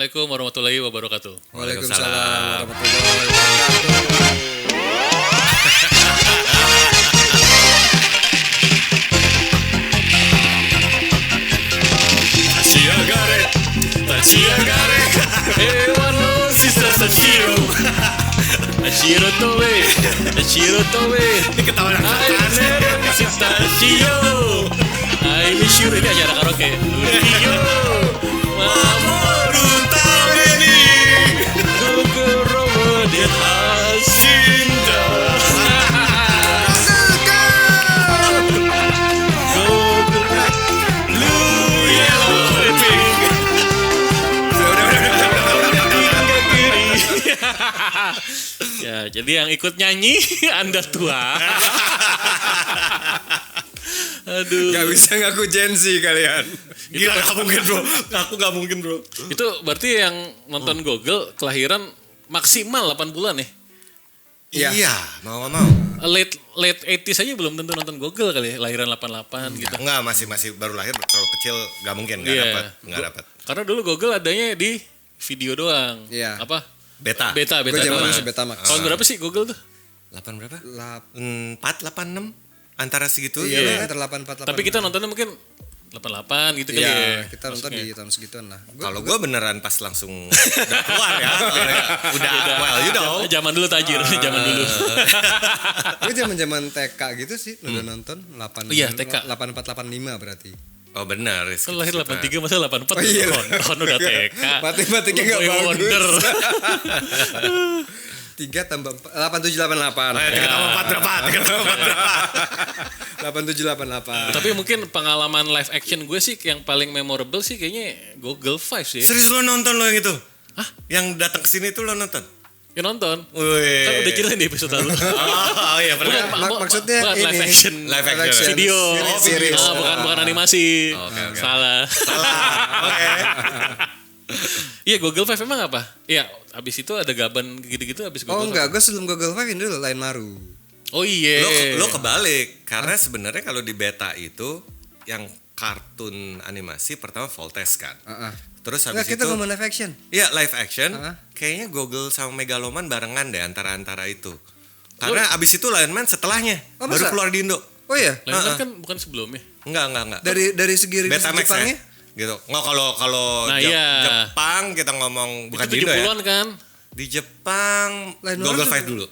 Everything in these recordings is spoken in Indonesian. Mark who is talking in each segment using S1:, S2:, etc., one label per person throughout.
S1: Assalamualaikum warahmatullahi wabarakatuh.
S2: Waalaikumsalam warahmatullahi wabarakatuh.
S1: Tachiagare, Ewa no sisa Sashiro. Ashiro tobe,
S2: Ini ketawa yang
S1: Ayo sisa Shio. Ai Mishiro ini acara karaoke. Shio,
S2: Mamoru Tameni
S1: Gogoro de Hasinda. Ya, jadi yang ikut nyanyi Anda tua. Aduh.
S2: Gak bisa ngaku Gen Z kalian.
S3: Gila, gak mungkin bro. Aku gak mungkin bro.
S1: Itu berarti yang nonton Google kelahiran maksimal 8 bulan ya?
S2: Iya,
S3: mau.
S1: Late 80s aja belum tentu nonton Google kali ya, lahiran 88 gitu.
S3: Enggak, masih baru lahir, terlalu kecil, gak mungkin,
S1: Iya.
S3: nggak dapat.
S1: Karena dulu Google adanya di video doang.
S2: Iya.
S1: Apa?
S3: Beta.
S1: Beta
S2: Gue zaman
S1: doang.
S2: masih Betamax.
S1: Tahun berapa sih Google tuh?
S3: 8 berapa?
S2: 4,
S3: 4, 8, 6 antara segitu.
S2: iya, antara 8, 4, 8.
S1: Tapi kita nontonnya mungkin 88 gitu kali ya.
S2: Iya, kita nonton
S1: Maksudnya.
S2: di tahun segituan lah.
S3: Kalau gue beneran pas langsung udah keluar ya. Udah, well you know.
S1: Zaman dulu tajir, zaman dulu.
S2: Gue zaman TK gitu sih udah nonton 8.
S1: Iya, TK.
S2: 84, 85 berarti.
S3: Oh benar.
S1: Kan lahir 83 masa 84.
S2: Oh iya.
S1: Kon udah TK.
S2: Matematiknya gak
S1: Boy
S2: bagus.
S1: Wonder.
S2: 3 tambah 4, 87, 88.
S3: 4 berapa?
S2: 87, 88.
S1: Tapi mungkin pengalaman live action gue sih yang paling memorable sih kayaknya Google Five sih ya.
S3: Serius lo nonton lo yang itu?
S1: Hah?
S3: Yang datang ke sini tuh lo nonton?
S1: Ya nonton.
S3: Wih.
S1: Kan udah ceritain di episode lalu.
S3: Oh iya pernah.
S2: Maksudnya
S1: bukan
S2: ini.
S1: live action.
S3: Live action.
S1: Video.
S2: Series.
S1: Bukan animasi.
S3: Oke.
S1: Salah.
S3: Oke.
S1: Iya Google Five emang apa? Iya, abis itu ada gaban gitu-gitu abis Google
S2: Oh
S1: Five.
S2: enggak, gue sebelum Google Five ini dulu Line Maru.
S1: Oh iya.
S3: Lo kebalik karena sebenarnya kalau di beta itu yang kartun animasi pertama Voltes kan. Terus habis
S2: Enggak, kita
S3: itu
S2: ngomong live action.
S3: iya live action.
S2: Uh-uh.
S3: Kayaknya Google sama Megaloman barengan deh antara itu. Karena abis itu Lion Man setelahnya
S2: Oh,
S3: baru
S2: masa?
S3: keluar di Indo.
S2: Oh iya,
S1: Lain kan bukan sebelumnya.
S3: Enggak.
S2: dari segi rilis
S3: Betamax
S2: Jepangnya.
S3: ya. Gitu. Nggak kalau
S1: Nah, iya.
S3: Jepang kita ngomong bukan
S1: Itu
S3: di Indo ya.
S1: 70-an kan.
S3: Di Jepang
S2: Lion Man
S3: Google
S2: tuh-
S3: Five dulu.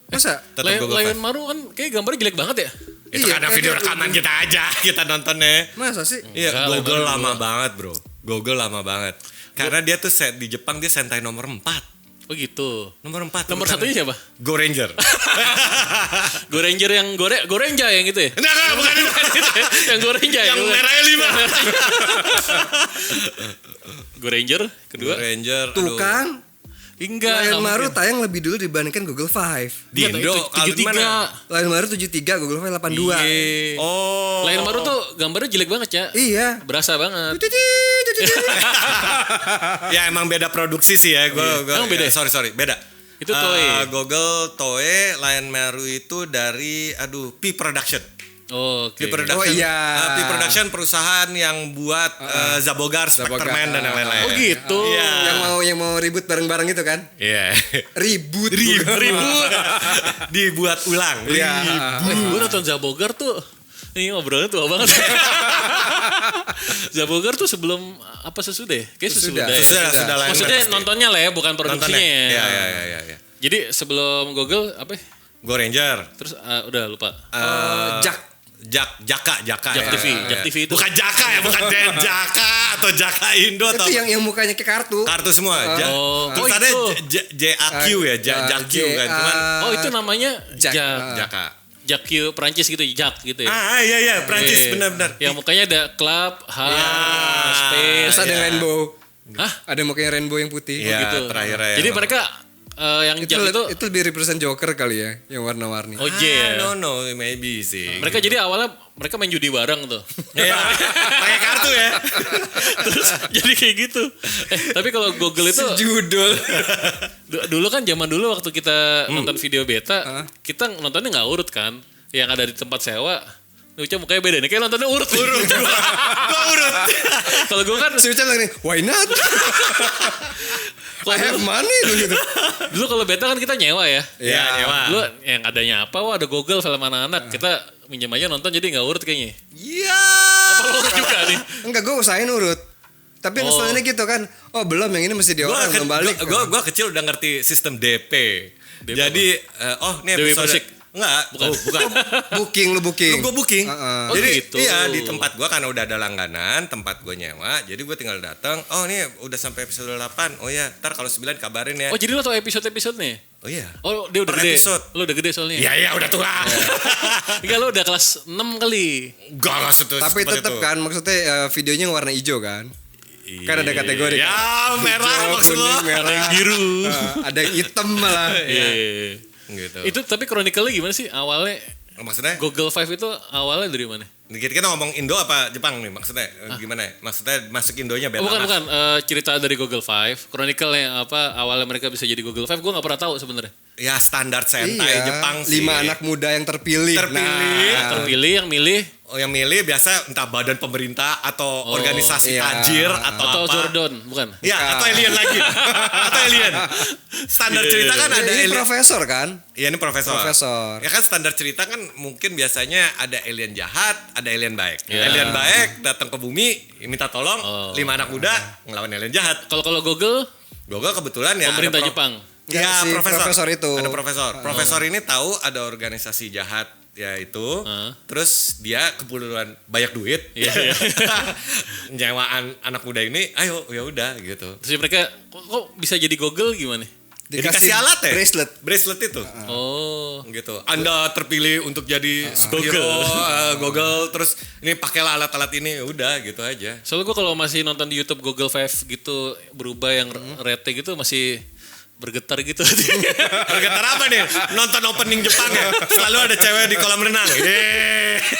S2: Masa?
S3: Tetap Google
S1: Lion
S3: Five.
S1: Maru kan kayak gambarnya jelek banget ya.
S3: Itu
S2: Iya,
S3: karena
S2: kayak
S3: video
S2: dia-
S3: rekaman kita aja kita nontonnya.
S2: Masa sih?
S3: Iya,
S1: Enggak,
S3: Google
S1: Lion Maru
S3: lama
S1: dulu.
S3: banget, Bro. Google lama banget. Karena dia tuh set di Jepang dia Sentai nomor 4.
S1: Oh gitu.
S3: Nomor 4.
S1: Nomor satunya siapa?
S3: Go Ranger.
S1: Go Ranger yang Gorenja yang gitu ya?
S3: Enggak, bukan itu.
S1: Yang Gorenja
S3: Yang
S1: bukan?
S3: merahnya 5.
S1: Go Ranger kedua.
S3: Go Ranger.
S2: Tuh
S3: aduh.
S2: kan,
S1: Enggak.
S2: Lion
S1: nggak
S2: Maru
S1: mungkin.
S2: tayang lebih dulu dibandingkan Google Five.
S3: Di
S1: Enggak,
S3: Indo,
S1: itu
S3: kalau di mana?
S1: 73.
S2: Lion Maru 73, Google Five 82.
S1: Iya.
S3: Oh.
S1: Lion Maru tuh gambarnya jelek banget ya.
S2: Iya.
S1: Berasa banget.
S3: Ya emang beda produksi sih ya. Gua
S1: Emang beda ya?
S3: Sorry, beda.
S1: Itu Toei.
S3: Google Toei, Lion Maru itu dari P Production.
S1: Oh, oke.
S3: P Production.
S2: Oh, iya.
S3: P Production perusahaan yang buat Zabogar, Spectreman dan yang lain-lain.
S1: Oh gitu.
S3: Iya.
S2: Yang mau ribut bareng-bareng itu kan?
S3: Iya.
S2: Ribut.
S1: Ribut.
S3: Dibuat ulang.
S2: Iya.
S1: Gue nonton Zabogar tuh. Ini ngobrolnya tua banget. Zabogar tuh sebelum apa sesudah ya? Kayak sesudah. ya?
S3: Sudah Lion
S1: Maksudnya
S3: Man pasti.
S1: nontonnya lah ya, bukan produksinya
S3: Nontonnya.
S1: ya.
S3: Iya.
S1: Jadi sebelum Google apa ya?
S3: Go Ranger.
S1: Terus udah lupa.
S3: Jaka.
S1: Jak
S3: ya.
S1: TV. Jak TV itu.
S3: Bukan Jaka ya, bukan Jaka atau Jaka Indo atau
S2: Itu yang mukanya kayak kartu.
S3: kartu semua.
S1: Oh.
S3: Terus
S1: Oh,
S3: ada
S1: itu.
S3: JAQ ya, JAQ kan. Cuman
S1: Oh itu namanya
S2: Jak.
S3: Jaka.
S1: Jak Perancis gitu, Jak gitu ya.
S3: Iya, Prancis
S1: Iya.
S3: benar-benar.
S1: Yang mukanya ada club, space.
S2: Terus ada yang
S3: Iya.
S2: rainbow.
S1: Hah?
S2: Ada mukanya rainbow yang putih.
S3: Iya,
S1: gitu.
S3: terakhir ya.
S1: Jadi mereka yang
S2: Itu,
S1: Jak itu
S2: itu lebih represent Joker kali ya, yang warna-warni.
S1: Oh iya.
S3: No, maybe sih.
S1: Mereka jadi awalnya mereka main judi bareng tuh.
S3: Iya, pakai kartu ya.
S1: Terus jadi kayak gitu. Tapi kalau Google itu
S2: Judul.
S1: dulu kan zaman dulu waktu kita nonton video beta, kita nontonnya nggak urut kan. Yang ada di tempat sewa, Uca mukanya beda nih, kayak nontonnya urut. Gua urut. Kalau gue kan
S2: Si Uca bilang nih, why not? I have money gitu.
S1: dulu kalau beta kan kita nyewa ya.
S3: Iya, nyewa.
S1: Dulu yang adanya apa? Wah ada Google film anak-anak. Kita minjem aja nonton jadi nggak urut kayaknya.
S3: Iya.
S1: Apa lo urut juga nih?
S2: Enggak, gue usahain urut. Tapi yang setelahnya gitu kan, oh belum, yang ini mesti diolah, belum balik.
S3: Gua kecil udah ngerti sistem DP. Jadi nih
S1: Dewi
S3: episode
S1: Persik.
S3: Enggak, bukan.
S2: Lu booking.
S3: Gue booking.
S1: Oh,
S3: Jadi
S1: gitu.
S3: iya di tempat gue karena udah ada langganan, tempat gue nyewa. Jadi gue tinggal datang. Oh nih udah sampai episode 8. Oh ya, ntar kalau 9 kabarin ya.
S1: Oh jadi lo tau episode-episode nih?
S3: Oh iya.
S1: Oh dia udah
S3: Per
S1: gede.
S3: episode.
S1: Lo udah gede soalnya.
S3: Iya udah tua.
S1: Enggak lo udah kelas 6 kali.
S3: Gak setuju.
S2: Tapi tetap kan maksudnya videonya warna hijau kan. Kan ada kategori.
S3: Ya
S2: kan?
S3: merah
S2: Hijau,
S3: maksud lo.
S2: kuning, merah,
S1: Biru.
S2: ada yang hitam malah.
S1: Iya.
S3: Gitu.
S1: Itu tapi Chronicle gimana sih awalnya?
S3: Maksudnya?
S1: Google Five itu awalnya dari mana?
S3: Kita ngomong Indo apa Jepang nih maksudnya? Gimana? Maksudnya masuk Indonya beta.
S1: Bukan. Cerita dari Google Five. Chronicle yang apa awalnya mereka bisa jadi Google Five. Gue nggak pernah tahu sebenarnya.
S3: Ya standar sentai Jepang sih.
S2: 5 anak muda yang terpilih.
S1: Terpilih yang milih.
S3: Oh yang milih biasa entah badan pemerintah atau organisasi tajir atau apa.
S1: Zordon, bukan?
S3: Ya, atau alien lagi. Atau alien. Standar cerita kan ada
S2: Ini
S3: alien.
S2: profesor kan?
S3: Iya ini profesor.
S2: Profesor.
S3: Ya kan standar cerita kan mungkin biasanya ada alien jahat, ada alien baik.
S1: Yeah.
S3: Alien baik datang ke bumi, minta tolong, 5 anak muda ngelawan alien jahat.
S1: Kalau Google
S3: Google kebetulan ya
S1: pemerintah
S3: ada
S1: Jepang.
S3: Ya,
S2: Si profesor itu.
S3: Ada profesor. Profesor ini tahu ada organisasi jahat ya itu. Terus dia kebetulan banyak duit.
S1: Iya.
S3: Nyewaan anak muda ini, ayo ya udah gitu.
S1: Terus mereka kok bisa jadi Google gimana?
S3: Dikasih alat ya?
S2: Bracelet
S3: itu.
S1: Oh.
S3: Gitu. Anda terpilih untuk jadi superhero Google terus ini pakailah alat-alat ini udah gitu aja.
S1: Soalnya gue kalau masih nonton di YouTube Google Five gitu berubah yang rete gitu masih bergetar gitu.
S3: Bergetar apa nih? Nonton opening Jepang ya? Selalu ada cewek di kolam renang.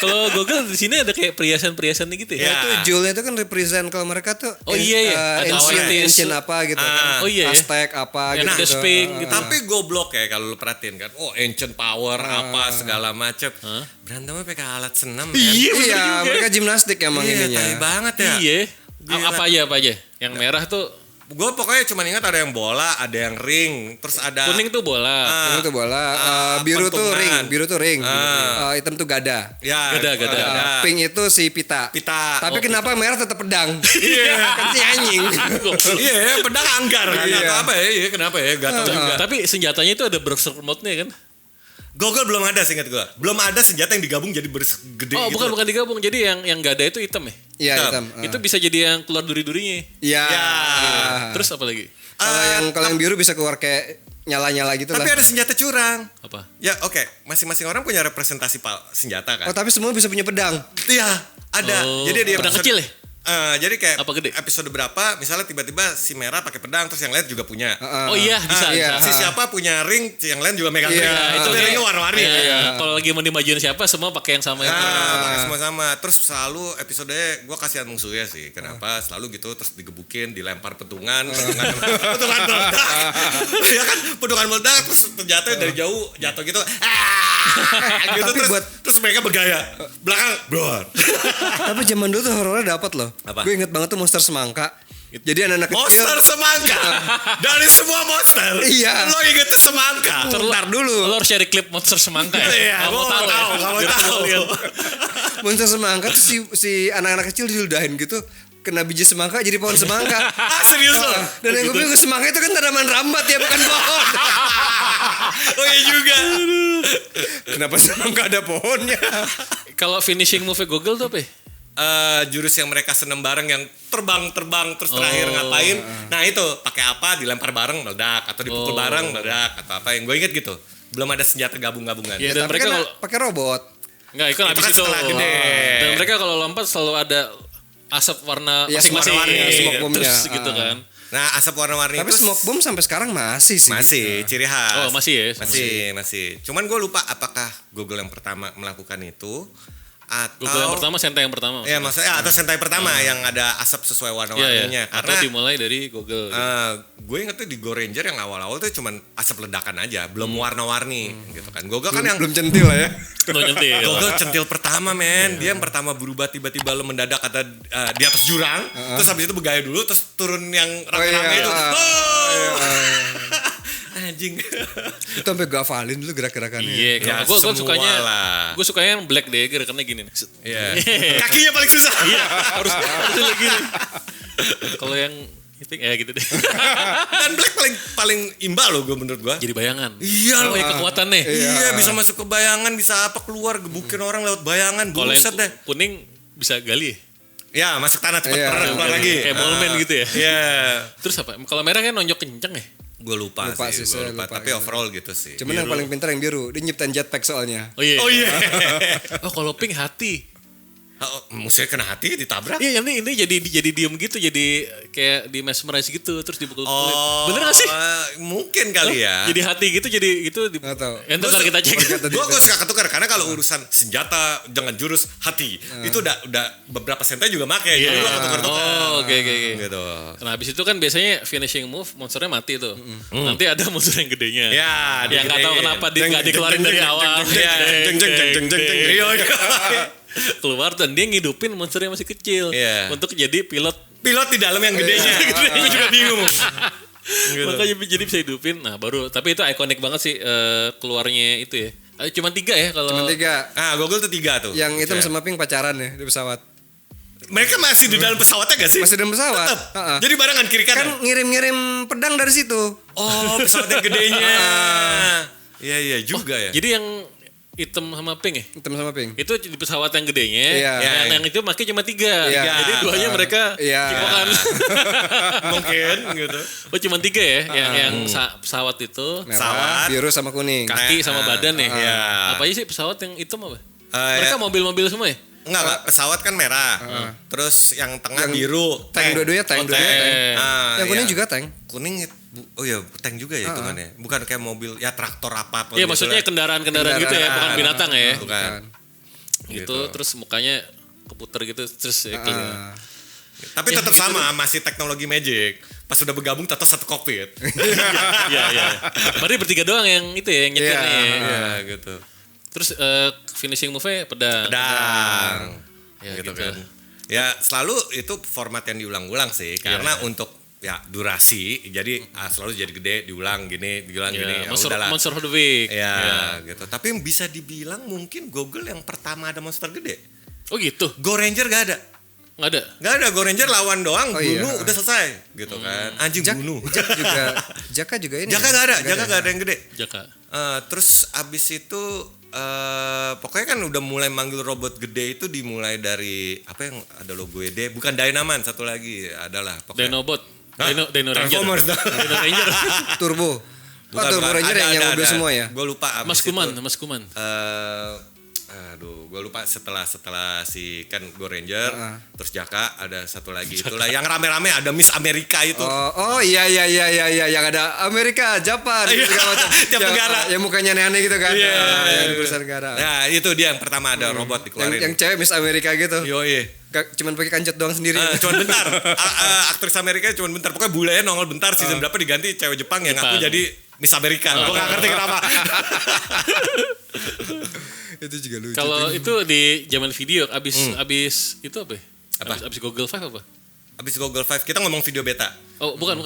S1: Kalau Google di sini ada kayak perhiasan-perhiasan gitu ya.
S2: Ya itu jewelnya itu kan represent kalau mereka tuh
S1: Oh iya. Ada
S2: ancient apa gitu kan.
S1: Oh iya ya.
S2: Aztec apa
S1: Yang
S2: gitu.
S1: ada Sphinx gitu.
S3: Tapi goblok ya kalau lu perhatiin kan. Oh ancient power apa segala macem. Berantemnya pakai alat senam kan.
S2: Iya, mereka gimnastik emang
S3: Iya,
S2: ininya.
S3: tai banget ya.
S1: Iya.
S3: Gila.
S1: Apa aja. Yang merah tuh
S3: Gue pokoknya cuma ingat ada yang bola, ada yang ring, terus ada
S1: kuning tuh bola.
S2: Ini tuh bola, biru tuh
S3: pentungan.
S2: ring, hitam tuh gada.
S3: Ya,
S1: Gada.
S2: Pink itu si pita.
S3: Oh,
S2: Tapi kenapa merah tetap pedang?
S3: Iya.
S2: Kan si anjing.
S3: Iya, pedang anggar kan
S2: Iya.
S3: atau apa ya? Iya, kenapa ya? Gak tahu juga.
S1: Tapi senjatanya itu ada berserk mode-nya kan?
S3: Google belum ada seingat gue. Belum ada senjata yang digabung jadi gede
S1: Oh,
S3: gitu.
S1: bukan digabung. Jadi yang gada itu hitam ya?
S2: Iya,
S3: Hitam.
S2: hitam.
S1: Itu bisa jadi yang keluar duri-durinya.
S2: Iya.
S1: Terus apa lagi?
S2: Kalau yang biru bisa keluar kayak nyala-nyala gitu
S3: Tapi
S2: lah.
S3: ada senjata curang.
S1: Apa?
S3: Ya oke, masing-masing orang punya representasi senjata kan.
S2: Oh, tapi semua bisa punya pedang.
S3: Iya, ada.
S1: Oh,
S3: Jadi di
S1: pedang kecil ya?
S3: Jadi kayak
S1: Apa gede?
S3: episode berapa misalnya tiba-tiba si merah pakai pedang terus yang lain juga punya.
S1: Oh iya, bisa.
S2: iya.
S3: Si siapa punya ring, yang lain juga megang
S2: Iya,
S3: ring.
S1: Itu
S3: Tapi
S1: kayak-
S3: ringnya warna-warni.
S1: Iya. Kalau lagi mau dimajuin siapa semua pakai yang sama itu.
S3: Pakai semua sama. Terus selalu episodenya gue kasihan musuhnya sih. Kenapa? Selalu gitu terus digebukin, dilempar petungan meledak. Ya kan, petungan meledak terus jatuh dari jauh, jatuh gitu. Gitu
S2: Tapi
S3: terus mereka bergaya. Belakang, bro.
S2: Tapi zaman dulu tuh horornya dapat loh.
S3: Apa?
S2: Gue inget banget tuh monster semangka. Jadi anak-anak kecil.
S3: Monster semangka. Dari semua monster.
S2: Iya.
S3: Lo inget tuh semangka.
S2: Ntar dulu.
S1: Lo harus cari klip monster semangka ya?
S3: Iya,
S1: Kamu
S3: gua
S1: tahu ya?
S3: kamu
S1: Biar
S3: tahu.
S1: semua lihat.
S2: Monster semangka tuh si anak-anak kecil diludahin gitu. Kena biji semangka jadi pohon semangka.
S3: Serius lo?
S2: Dan yang gue bilang semangka itu kan tanaman rambat ya, bukan pohon.
S3: Oh iya juga.
S2: Kenapa semangka ada pohonnya?
S1: Kalau finishing move Google tuh apa ya?
S3: Jurus yang mereka senam bareng yang terbang terus terakhir ngapain? Nah itu pakai apa? Dilempar bareng meledak atau dipukul bareng meledak atau apa? Yang gue inget gitu. Belum ada senjata gabungan.
S1: Iya, dan
S2: Tapi
S1: mereka
S2: kan
S1: kalau
S2: pakai robot.
S1: enggak itu kan
S3: Itu
S1: habis
S3: kan
S1: itu.
S3: setelah gede.
S1: Dan mereka kalau lompat selalu ada asap warna
S2: Iya,
S1: masing-masing.
S2: warna-warni, smoke bomb-nya.
S1: Terus gitu kan.
S3: Nah asap warna-warni
S2: Tapi
S3: itu
S2: smoke bomb sampai sekarang masih sih.
S3: masih ciri khas.
S1: Oh, masih ya?
S3: Masih. Cuman gue lupa apakah Google yang pertama melakukan itu
S1: Google yang
S3: atau
S1: pertama, Sentai yang pertama.
S3: ya maksudnya atau Sentai pertama yang ada asap sesuai warna-warninya.
S1: Atau
S3: Karena
S1: dimulai dari Google.
S3: gue inget tuh di Go Ranger yang awal-awal tuh cuman asap ledakan aja, belum warna-warni gitu kan. Google kan yang
S2: belum centil lah ya.
S1: Lo nyentil.
S3: Google centil pertama men, dia yang pertama berubah tiba-tiba lo mendadak kata di atas jurang, terus habis itu bergaya dulu, terus turun yang rame-rame itu. Anjing.
S2: Itu sampai gue hafalin dulu gerak-gerakannya.
S1: Iya,
S3: Ya,
S1: gue
S3: semua
S1: sukanya
S3: lah.
S1: gue sukanya yang Black deh, gerakannya gini nih.
S3: Iya. Kakinya paling susah.
S1: Iya, harus gini. Kalau yang itu ya gitu deh.
S3: Dan Black paling imbal loh gue menurut gue.
S1: Jadi bayangan.
S3: Iya
S1: Oh, ya kekuatan nih.
S3: Iya, bisa masuk ke bayangan, bisa apa keluar gebukin orang lewat bayangan.
S1: Kalau yang
S3: Buset deh.
S1: kuning bisa gali.
S3: Ya, masuk tanah cepat
S2: Iya.
S3: keluar lagi.
S1: Kayak Mallman gitu ya.
S3: Iya.
S1: Terus apa? Kalau merah kan nonjok kenceng ya.
S3: Gue lupa sih,
S2: saya
S3: gua lupa.
S2: lupa
S3: Tapi
S2: gitu.
S3: overall gitu sih.
S2: Cuman yang paling pintar yang biru, dia nyiptain jetpack soalnya.
S1: Oh iya.
S3: Oh iya.
S1: Oh kalau pink hati.
S3: Musuhnya kena hati ditabrak.
S1: Iya ini jadi diem gitu, jadi kayak di mesmerize gitu, terus dipukul.
S3: Oh,
S1: Bener gak sih?
S3: Mungkin kali ya.
S1: Jadi hati gitu, jadi itu.
S2: Nggak tahu.
S1: Ntar kita cek.
S3: Gue suka ketukar karena kalau urusan senjata jangan jurus hati itu udah beberapa sentai juga make. Jadi gue ketukar-tukar.
S1: Oh oke.
S3: Gitu.
S1: Nah habis itu kan biasanya finishing move monsternya mati tuh. Nanti ada monster yang gedenya.
S3: Ya,
S1: Yang nggak tahu kenapa dia nggak dikeluarin dari awal.
S3: Jeng jeng jeng.
S1: Keluar dan dia ngidupin monster yang masih kecil untuk jadi pilot.
S3: Pilot di dalam yang gedenya. Gue juga bingung.
S1: Makanya jadi bisa hidupin. Nah baru, tapi itu ikonik banget sih keluarnya itu ya. Cuma 3 ya kalau.
S2: Cuma 3.
S3: Google tuh 3 tuh.
S2: Yang hitam sama pink pacaran ya di pesawat.
S3: Mereka masih di dalam pesawatnya gak sih?
S2: Masih dalam pesawat.
S3: Tetep. Jadi barengan kiri kanan.
S2: Kan ngirim-ngirim pedang dari situ.
S3: Oh, pesawat yang gedenya. Iya juga ya.
S1: Jadi yang hitam sama pink ya?
S2: Hitam sama pink.
S1: Itu di pesawat yang gedenya,
S2: Iya.
S1: yang itu pakai cuma 3.
S2: Iya.
S1: Jadi duanya mereka
S2: Iya.
S1: cipokan.
S3: Mungkin gitu.
S1: Oh cuma 3 ya, yang pesawat itu,
S2: Merah,
S3: Pesawat.
S2: biru sama kuning.
S1: kaki sama badan ya.
S3: Iya.
S1: Apa aja sih pesawat yang hitam apa?
S3: Eh,
S1: Mereka mobil-mobil semua ya?
S3: Enggak, pesawat kan merah. Terus yang tengah biru.
S2: Tank dua-duanya tank.
S1: tank.
S2: Yang kuning
S3: iya.
S2: juga tank.
S3: Kuning oh ya tank juga ya hitungannya. Bukan kayak mobil ya traktor apa
S1: Iya maksudnya kendaraan-kendaraan gitu ya, bukan binatang ya.
S3: Bukan.
S1: Gitu, terus mukanya keputer gitu, terus ya, kayak-
S3: Tapi tetap sama, masih teknologi magic. Pas sudah bergabung tetap satu kokpit.
S1: Iya. Berarti bertiga doang yang itu ya, yang nyetirnya.
S2: Iya.
S1: ya.
S3: Iya gitu.
S1: Terus finishing move-nya pedang.
S3: Pedang.
S1: Ya,
S3: gitu
S1: gitu.
S3: kan. Ya selalu itu format yang diulang-ulang sih. Karena untuk ya durasi, jadi selalu jadi gede, diulang gini. Ya udahlah.
S1: Monster of the Week.
S3: Ya, gitu. Tapi yang bisa dibilang mungkin Google yang pertama ada monster gede.
S1: Oh gitu?
S3: Go Ranger gak ada.
S1: Nggak ada?
S3: Gak ada, Go Ranger lawan doang,
S2: iya.
S3: bunuh udah selesai. Gitu kan. Anjing bunuh.
S2: Jaka juga ini.
S3: Jaka gak ada, Jaka gak ada yang gede.
S1: Jaka.
S3: Terus abis itu pokoknya kan udah mulai manggil robot gede itu dimulai dari apa yang ada logo D, bukan Dynaman, satu lagi adalah pokoknya.
S1: Dinobot. Dino Ranger.
S3: Transformers dong.
S1: Dino Ranger.
S2: Turbo.
S3: Bukan,
S2: Turbo
S3: bukan.
S2: Ranger yang mobil semua ya.
S3: Gue lupa abis
S1: Mas Kuman,
S3: itu.
S1: Mas Kuman.
S3: Aduh, gue lupa setelah si kan Go Ranger, terus Jaka ada satu lagi itulah yang rame-rame ada Miss Amerika itu.
S2: Oh iya yang ada Amerika, Jepang,
S3: Iya,
S2: segala macam.
S3: tiap negara.
S2: Yang mukanya aneh-aneh gitu kan.
S3: Iya.
S2: Yang di perusahaan negara.
S3: Nah, itu dia yang pertama ada robot dikeluarin.
S2: Yang cewek Miss Amerika gitu.
S3: Yoi.
S2: Cuman pakai kancut doang sendiri.
S3: Cuman bentar. Aktris Amerika cuman bentar. Pokoknya bulenya nongol bentar, season berapa diganti cewek Jepang yang ngaku jadi Miss Amerika. Gue gak ngerti kenapa.
S2: Itu juga lucu.
S1: Kalau itu di zaman video abis itu apa? Ya?
S3: Apa?
S1: Abis Google 5 apa?
S3: Abis Google 5 kita ngomong video beta.
S1: Oh bukan.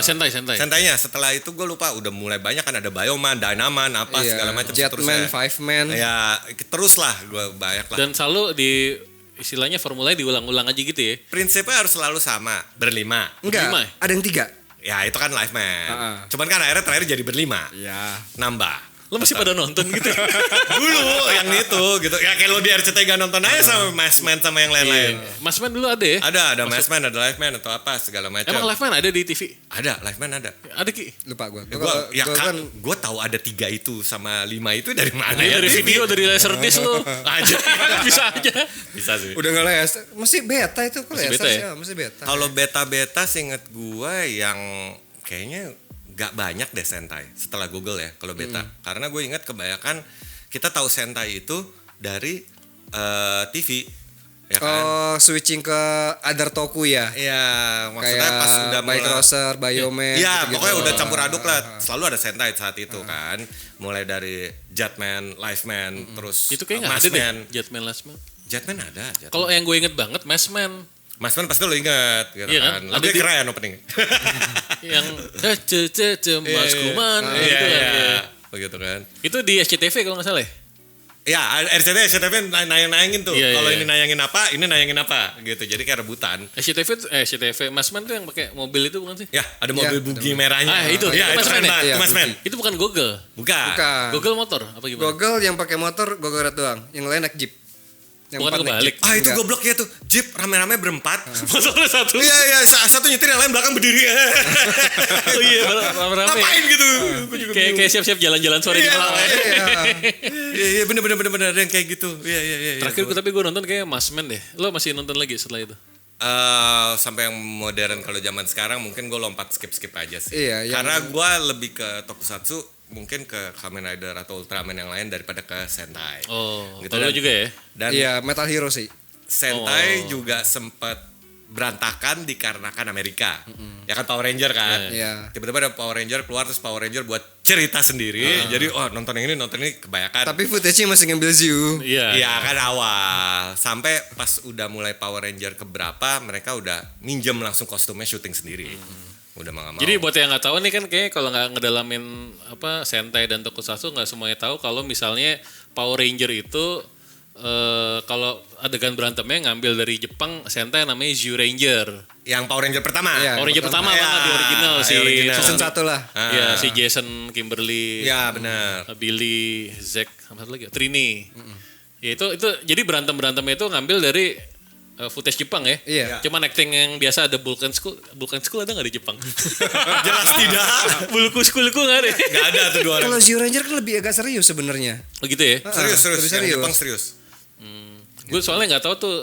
S1: Sentai.
S3: Sentainya setelah itu gue lupa udah mulai banyak kan ada Bioman, Dynaman apa segala macam
S2: Jetman, Five Man.
S3: Ya terus lah gue banyak lah.
S1: Dan selalu di istilahnya formulanya diulang-ulang aja gitu ya.
S3: Prinsipnya harus selalu sama, berlima.
S2: Enggak,
S1: Berlima ya?
S2: ada yang 3.
S3: Ya itu kan live man. Cuman kan akhirnya terakhir jadi berlima.
S2: Iya.
S3: Nambah.
S1: Lo masih pada nonton gitu.
S3: Dulu yang itu gitu. Ya kayak lo di RCTI gak nonton aja sama Maskman sama yang lain-lain.
S1: Mas Man dulu ada ya?
S3: Ada Maskman, ada Live Man atau apa segala macam.
S1: Emang Live Man ada di TV?
S3: Ada, Live Man ada.
S1: Ada Ki?
S2: Lupa gue.
S3: Ya, gue tahu ada 3 itu sama 5 itu dari mana
S1: Ya,
S3: ya?
S1: dari
S3: TV?
S1: video, dari laserdisc lo.
S3: Aja.
S1: Bisa aja.
S3: Bisa sih.
S2: Udah nggak les. Masih beta itu kok
S1: Masih
S2: les.
S1: beta ya?
S2: Masih beta.
S3: Kalau beta-beta seinget gue yang kayaknya gak banyak deh Sentai setelah Google ya kalau beta. Karena gue ingat kebanyakan kita tahu Sentai itu dari TV. Ya kan?
S2: Oh, switching ke other toku ya.
S3: Iya, maksudnya
S2: Kayak
S3: pas udah
S2: Microsoft, Bioman.
S3: iya,
S2: gitu-gitu.
S3: pokoknya udah campur aduk lah. Selalu ada Sentai saat itu kan. Mulai dari Jetman, Lifeman, terus
S1: Itu kayak nggak ada deh.
S3: Maskman.
S1: Jetman Last Man.
S3: Jetman ada. Jetman.
S1: Kalau yang gue inget banget Maskman.
S3: Maskman pasti lo inget gitu
S1: Iya kan?
S3: kan.
S1: Ada
S3: Lagunya
S1: di-
S3: keren opening.
S1: Yang Mas Kuman
S3: Iya,
S1: gitu kan.
S3: iya.
S1: Iya.
S3: Begitu kan.
S1: Itu di SCTV kalau nggak salah ya?
S3: Ya, RCTV nayang-nayangin tuh.
S1: Iya,
S3: Kalau
S1: iya.
S3: ini nayangin apa, ini nayangin apa gitu. Jadi kayak rebutan.
S1: SCTV Masman tuh yang pakai mobil itu bukan sih?
S3: Ya, ada mobil
S2: Iya,
S3: bugi merahnya.
S1: Ah, itu.
S3: Iya, itu
S1: Masman
S3: keren
S1: ya?
S3: banget.
S2: Iya,
S3: Masman.
S1: Itu bukan Google.
S3: Bukan.
S2: Bukan.
S1: Google motor apa gimana?
S2: Google yang pakai motor Google Red doang. Yang lain naik jeep. Yang
S1: Bukan
S2: empat naik
S1: kebalik.
S2: jeep.
S3: Ah, itu
S2: Enggak.
S3: goblok ya tuh. Jeep rame-rame berempat.
S1: Motornya satu.
S3: Iya, iya, satu nyetir yang lain belakang berdiri.
S1: Oh iya, rame-rame.
S3: Ngapain gitu? Gua juga bingung.
S1: Kayak siap-siap jalan-jalan sore di
S3: Iya,
S1: malam.
S2: Iya.
S3: Iya, iya, bener ada yang kayak gitu. Iya, iya, iya.
S1: Terakhir tapi gue nonton kayak Masman deh. Lo masih nonton lagi setelah itu?
S3: Sampai yang modern kalau zaman sekarang mungkin gue lompat skip aja sih.
S2: Iya, yang-
S3: Karena gue lebih ke tokusatsu, mungkin ke Kamen Rider atau Ultraman yang lain daripada ke Sentai.
S1: Oh,
S3: Gitu
S1: kalau
S3: dan-
S1: juga ya?
S3: Dan
S2: Iya, Metal Hero sih.
S3: Sentai
S1: Oh.
S3: juga sempat berantakan dikarenakan Amerika. Ya kan Power Ranger kan.
S2: Iya.
S3: Tiba-tiba ada Power Ranger keluar terus Power Ranger buat cerita sendiri. Jadi nonton yang ini kebanyakan.
S2: Tapi footage-nya masih ngambil Zyu.
S1: Iya.
S3: Iya kan awal. Sampai pas udah mulai Power Ranger keberapa mereka udah minjem langsung kostumnya syuting sendiri. Udah mau gak mau.
S1: Jadi buat yang nggak tahu nih kan kayak kalau nggak ngedalamin apa Sentai dan Tokusatsu nggak semuanya tahu kalau misalnya Power Ranger itu kalau adegan berantemnya ngambil dari Jepang Sentai namanya Zyu Ranger.
S3: yang Power Ranger pertama.
S2: Iya.
S1: Power Ranger pertama
S3: Iya,
S1: banget di original si
S3: original.
S2: Season 1 lah.
S1: Iya, si Jason, Kimberly,
S3: Iya benar.
S1: Billy, Zack, sama satu lagi Trini. Ya itu jadi berantem-berantemnya itu ngambil dari footage Jepang ya.
S2: Iya.
S1: Cuman acting yang biasa ada Vulcan School ada nggak di Jepang?
S3: Jelas tidak.
S1: Vulcan School nggak ada.
S3: Gak ada tuh dua orang.
S2: Kalau Zyu Ranger kan lebih agak serius sebenarnya.
S1: Oh gitu ya.
S3: Serius.
S2: lebih
S3: Yang
S2: serius.
S3: Jepang serius.
S1: Gue soalnya nggak tahu tuh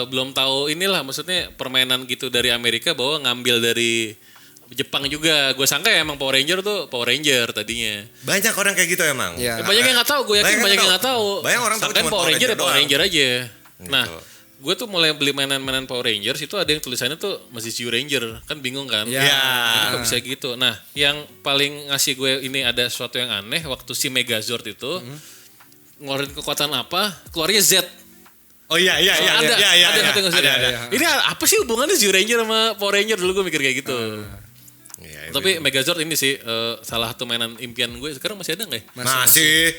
S1: belum tahu inilah maksudnya permainan gitu dari Amerika bahwa ngambil dari Jepang juga. Gue sangka ya emang Power Ranger tuh Power Ranger tadinya.
S3: Banyak orang kayak gitu emang.
S2: Iya.
S1: Ya, banyak yang nggak tahu, gue yakin banyak yang nggak tahu.
S3: Banyak orang tahu
S1: Sangkain
S3: cuma
S1: Power Ranger ya Power
S3: doang.
S1: Ranger aja. Nah,
S3: Gitu.
S1: gue tuh mulai beli mainan-mainan Power Rangers itu ada yang tulisannya tuh masih Zyu Ranger, kan bingung kan?
S2: Iya.
S3: Ya.
S1: Kok bisa gitu? Nah, yang paling ngasih gue ini ada sesuatu yang aneh waktu si Megazord itu ngeluarin kekuatan apa? Keluarnya Z.
S3: Oh iya
S1: ada
S3: ada
S1: satu yang ngasih.
S3: ada.
S1: Ini apa sih hubungannya Zyu Ranger sama Power Ranger dulu gue mikir kayak gitu.
S3: Iya,
S1: Tapi Megazord ini sih salah satu mainan impian gue. Sekarang masih ada nggak ya?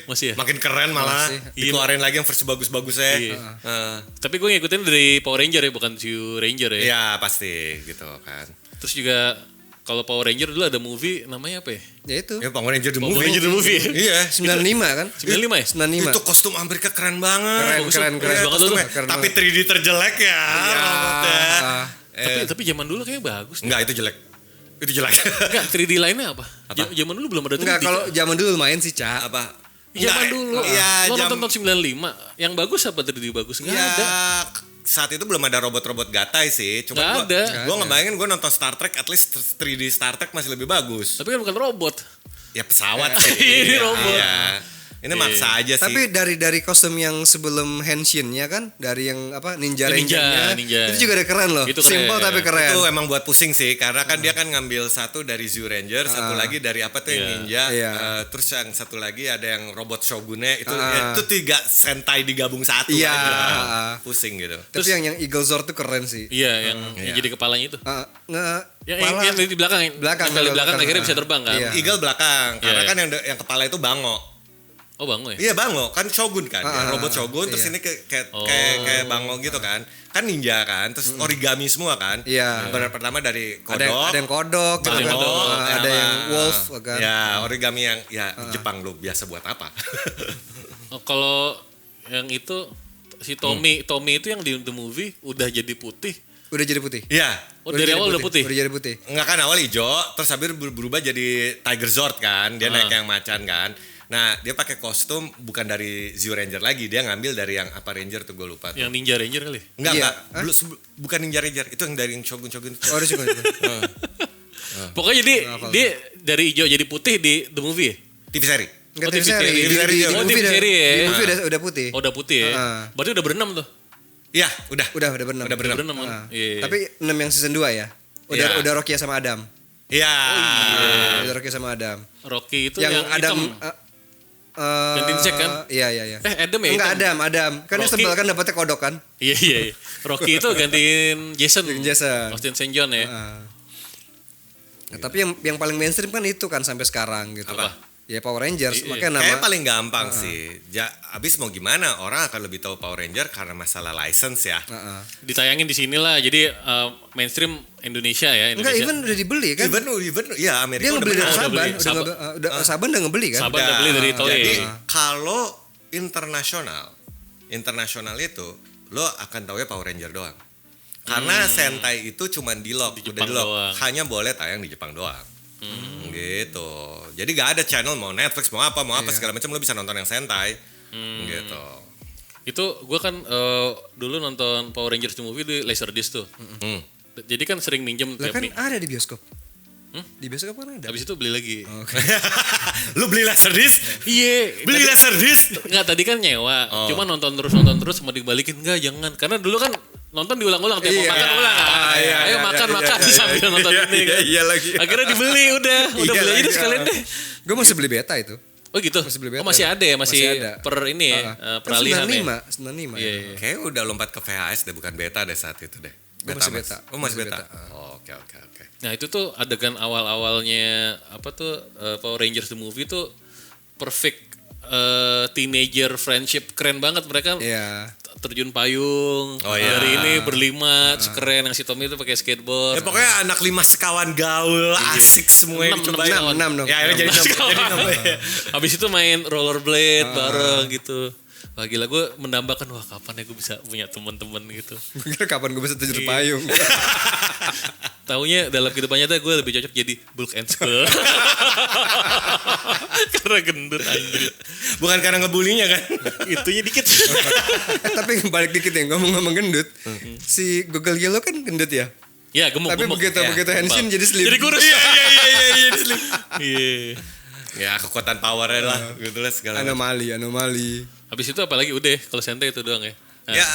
S1: Masih ya?
S3: Makin keren malah.
S2: Masih.
S3: Dikeluarin lagi yang versi bagus-bagusnya.
S1: Iya.
S3: Heeh.
S1: Tapi gue ngikutin dari Power Ranger ya, bukan Zyu Ranger ya.
S3: Iya pasti gitu kan.
S1: Terus juga kalau Power Ranger dulu ada movie namanya apa ya?
S2: Ya itu.
S3: Ya Power Ranger the
S1: Power
S3: movie.
S1: Ranger the movie.
S3: Iya.
S2: 95 kan?
S1: 95 ya?
S2: 95.
S3: Itu kostum Amerika keren banget.
S2: Keren
S1: Bagus banget tuh.
S3: kostumnya.
S2: Keren
S3: Tapi
S2: banget.
S3: 3D terjelek ya. robotnya.
S1: Tapi zaman dulu kayaknya bagus.
S3: Enggak itu jelek. Itu jelek.
S1: Enggak, 3D lainnya apa? Zaman dulu belum ada 3D.
S2: Enggak, kalau
S1: Cak.
S2: zaman dulu lumayan sih, Cak.
S3: Apa?
S1: Zaman dulu.
S3: Iya,
S1: Lo nonton tahun 95, yang bagus apa 3D bagus? Enggak
S3: ya,
S1: ada.
S3: saat itu belum ada robot-robot gatai sih. Cuma
S1: Nggak ada.
S3: gue ngebayangin gue nonton Star Trek, at least 3D Star Trek masih lebih bagus.
S1: Tapi kan bukan robot.
S3: Ya pesawat sih.
S1: Ini
S3: Iya,
S1: robot.
S3: iya. Ini maksa aja sih.
S2: Tapi dari kostum yang sebelum Henshin-nya kan, dari yang apa Ninja
S1: Ninja,
S2: Ranger-nya,
S1: Ninja.
S2: itu juga ada keren loh.
S1: Itu keren.
S2: Simple tapi keren.
S3: itu emang buat pusing sih karena kan dia kan ngambil satu dari Zyu Ranger, satu lagi dari apa tuh yang
S1: Iya.
S3: ninja,
S2: Iya.
S3: terus yang satu lagi ada yang robot Shogunnya itu
S2: Ah.
S3: itu 3 Sentai digabung satu
S2: Iya.
S3: aja. Pusing gitu.
S2: Tapi yang Eagle Zord tuh keren sih.
S1: Iya, yang jadi kepalanya itu. Yang di belakang,
S2: Belakang,
S1: yang di belakang
S2: belakang.
S1: akhirnya bisa terbang kan?
S2: Iya.
S3: Eagle belakang karena
S1: Iya.
S3: kan yang kepala itu Bango.
S1: Oh bangun ya?
S3: Iya Bango kan Shogun kan, ya, robot Shogun terus
S2: iya.
S3: ini kayak
S1: Oh.
S3: kayak Bango gitu kan ninja kan, terus origami semua kan.
S2: Iya.
S3: Pertama dari kodok,
S2: Ada yang kodok, gitu
S1: Ada yang
S2: kan.
S1: kodok,
S2: Ada yang wolf kan.
S3: Ya origami yang Jepang lu biasa buat apa?
S1: Oh, kalau yang itu si Tommy itu yang di The Movie udah jadi putih.
S2: Udah jadi putih.
S3: Iya.
S1: Oh dari
S2: jadi
S1: awal udah putih.
S2: Udah jadi putih.
S3: Enggak kan awal hijau, terus habis berubah jadi Tiger Zord kan, dia naik yang macan kan. Nah dia pakai kostum bukan dari Zyu Ranger lagi, dia ngambil dari yang apa Ranger tuh gue lupa. Tuh.
S1: Yang Ninja Ranger kali.
S3: Enggak
S2: Iya.
S3: bukan Ninja Ranger, itu yang dari yang Shogun itu.
S2: Oh, udah cukup.
S1: Pokoknya jadi dia dari hijau jadi putih di The Movie ya?
S3: TV seri.
S2: Enggak,
S1: TV
S2: TV seri.
S1: seri.
S2: Di
S1: Oh,
S2: movie
S1: TV seri ya.
S2: Di movie udah putih.
S1: Oh, udah putih ya. Berarti udah berenam tuh.
S3: Iya, udah.
S2: Udah berenam.
S3: Udah berenam.
S1: Berenam kan. Iya.
S2: Tapi 6 yang season 2 ya.
S3: Iya.
S2: Udah Rocky sama Adam.
S3: Iya.
S2: Udah Rocky sama Adam.
S1: Rocky itu
S2: Yang
S1: yang
S2: Adam
S1: hitam. Gantiin Jack kan?
S2: Iya.
S1: Adam ya
S2: Enggak
S1: hitam?
S2: Adam. Kan dia
S1: Rocky.
S2: sebel kan dapetnya kodok kan.
S1: Iya. Rocky itu gantiin Jason.
S2: Jason.
S1: Austin St. John ya.
S2: Nah, tapi yang paling mainstream kan itu kan sampai sekarang gitu.
S3: Apa?
S2: Ya Power Rangers,
S1: Iya.
S2: makanya nama
S3: Kayak paling gampang sih. Abis mau gimana, orang akan lebih tahu Power Ranger karena masalah license ya.
S1: Ditayangin di sini lah. Jadi mainstream Indonesia ya.
S2: Enggak,
S1: Indonesia.
S2: even udah dibeli kan.
S3: Even ya Amerika
S2: Dia
S3: udah
S2: ngebeli dari
S3: benar.
S2: Saban,
S1: beli.
S2: udah Saban udah ngebeli kan.
S1: Saban udah beli dari Toei.
S3: Jadi kalau internasional itu lo akan tahu ya Power Ranger doang. Karena Sentai itu cuman di lock,
S1: Di
S3: udah
S1: Jepang
S3: di lock.
S1: doang.
S3: Hanya boleh tayang di Jepang doang. Gitu. Jadi gak ada channel mau Netflix mau apa segala macam lo bisa nonton yang Sentai. Gitu.
S1: Itu gue kan dulu nonton Power Rangers the movie di Laserdisc tuh.
S3: Hmm.
S1: Jadi kan sering minjem
S2: Lah
S1: tiap
S2: kan ada di bioskop. Di bioskop kan ada.
S1: Habis itu beli lagi.
S3: Lu beli Laserdisc?
S1: Iya.
S3: Beli Laserdisc?
S1: Enggak, tadi kan nyewa.
S3: Oh.
S1: Cuma nonton terus mau dibalikin enggak, jangan. Karena dulu kan nonton diulang-ulang tiap mau
S2: Iya.
S1: makan ulang kan.
S2: Iya,
S1: Ayo
S2: iya,
S1: makan
S2: iya,
S1: sambil nonton ini kan.
S3: Iya lagi.
S1: Akhirnya dibeli udah
S2: Iya
S1: beli aja
S2: lagi,
S1: deh sekalian deh.
S2: Gue masih beli beta itu.
S1: Oh gitu.
S2: Masih beli beta.
S1: Masih ada ya, masih
S2: Masih ada.
S1: per ini ya, peralihan ya.
S2: 95
S1: Iya,
S2: ya.
S1: iya.
S3: Kayaknya udah lompat ke VHS deh, bukan beta deh saat itu deh.
S2: Gua masih
S3: Mas.
S2: beta.
S3: Oh masih
S2: Masih
S3: beta.
S2: beta.
S3: Oh, oke.
S1: Nah, itu tuh adegan awal-awalnya Power Rangers the movie tuh perfect teenager friendship, keren banget mereka.
S2: Iya.
S1: Terjun payung,
S3: Oh, iya.
S1: dari ini berlima, keren yang si Tommy itu pakai skateboard.
S3: Ya pokoknya anak 5 sekawan gaul, asik semua yang
S1: Enam
S3: dicobain.
S1: sekawan.
S2: Enam dong.
S3: Ya akhirnya jadi 6. Jadi 6.
S1: Habis itu main rollerblade bareng gitu. Wah gila, gue mendambakan, wah kapan ya gue bisa punya teman-teman gitu.
S2: Gue kira kapan gue bisa terjun
S1: Iya.
S2: payung.
S1: Taunya dalam kehidupan nyata gue lebih cocok jadi Bulk and Skull. Karena gendut anjir.
S3: Bukan karena ngebulinya kan.
S1: Itunya dikit.
S2: Tapi balik dikit ya, ngomong-ngomong gendut. Si Google Yellow kan gendut ya.
S1: Ya gemuk.
S2: Tapi begitu
S3: Ya,
S2: Henshin jadi slim.
S1: Jadi kurus.
S3: Iya.
S1: Iya.
S3: Ya kekuatan powernya lah, gitu lah segala macam.
S2: Anomali.
S1: Habis itu apalagi udah kalau Sentai itu doang ya. Nah,
S3: Ya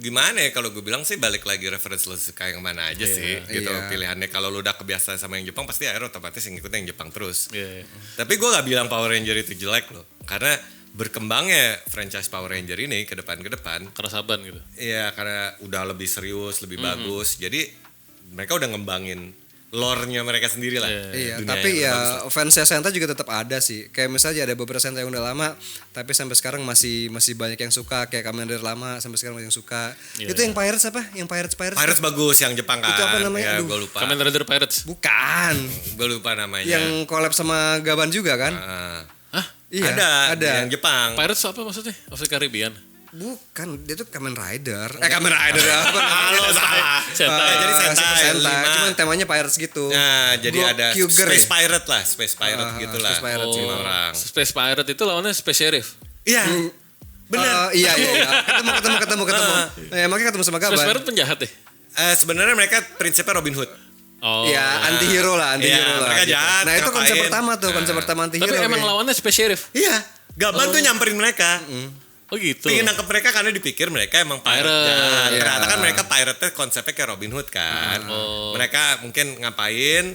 S3: gimana ya kalau gue bilang sih balik lagi reference lo suka yang mana aja sih gitu
S2: Iya.
S3: pilihannya. Kalau lo udah kebiasaan sama yang Jepang pasti akhirnya otomatis yang ngikutin yang Jepang terus.
S1: iya.
S3: Tapi gue gak bilang Power Ranger itu jelek loh, karena berkembangnya franchise Power Ranger ini ke depan
S1: Karena Saban gitu.
S3: iya karena udah lebih serius, lebih bagus. Jadi mereka udah ngembangin lore-nya mereka sendiri lah.
S2: Iya,
S3: Dunia
S2: tapi
S3: yang
S2: ya
S3: bagus.
S2: fansnya Sentai juga tetap ada sih. Kayak misalnya ada beberapa Sentai yang udah lama, tapi sampai sekarang masih banyak yang suka. Kayak Kamen Rider lama sampai sekarang masih yang suka.
S1: Iya,
S2: Itu yang Pirates apa? Yang Pirates.
S3: Pirates bagus yang Jepang kan.
S2: Itu apa namanya?
S3: Ya
S2: Aduh.
S3: gue lupa.
S1: Kamen Rider Pirates.
S2: Bukan.
S3: Gue lupa namanya.
S2: Yang collab sama Gaban juga kan?
S3: Ah.
S1: Hah?
S2: Iya,
S3: ada. Yang Jepang.
S1: Pirates apa maksudnya? Of the Caribbean.
S2: Bukan, dia tuh Kamen Rider. Kamen Rider apa?
S3: Halo salah.
S1: Sentai.
S3: Jadi
S2: Super
S3: Sentai.
S2: Sentai.
S3: 5.
S2: Cuman temanya Pirates gitu.
S3: Nah, jadi
S2: Go
S3: ada
S2: Kyuger
S3: Space
S2: ya?
S3: Pirate lah, Space Pirate gitu lah.
S2: Space Pirate sih.
S3: orang.
S1: Space Pirate itu lawannya Space Sheriff.
S3: Iya. Benar.
S2: Iya. Ketemu. Ya, makanya ketemu sama
S1: Space
S2: Gaban.
S1: Pirate penjahat deh.
S3: Sebenarnya mereka prinsipnya Robin Hood.
S1: Oh.
S2: Iya, anti-hero lah.
S3: Iya, mereka
S2: gitu.
S3: jahat,
S2: Nah, itu konsep
S3: ngapain.
S2: pertama tuh, konsep pertama anti-hero.
S1: Tapi emang
S2: kayak.
S1: lawannya Space Sheriff.
S3: Iya. Gaban tuh nyamperin mereka.
S1: Oh gitu.
S3: Pengen nangkep mereka karena dipikir mereka emang pirate.
S1: Pirate.
S3: Ternyata kan
S2: Iya.
S3: mereka pirate konsepnya kayak Robin Hood kan. Mereka mungkin ngapain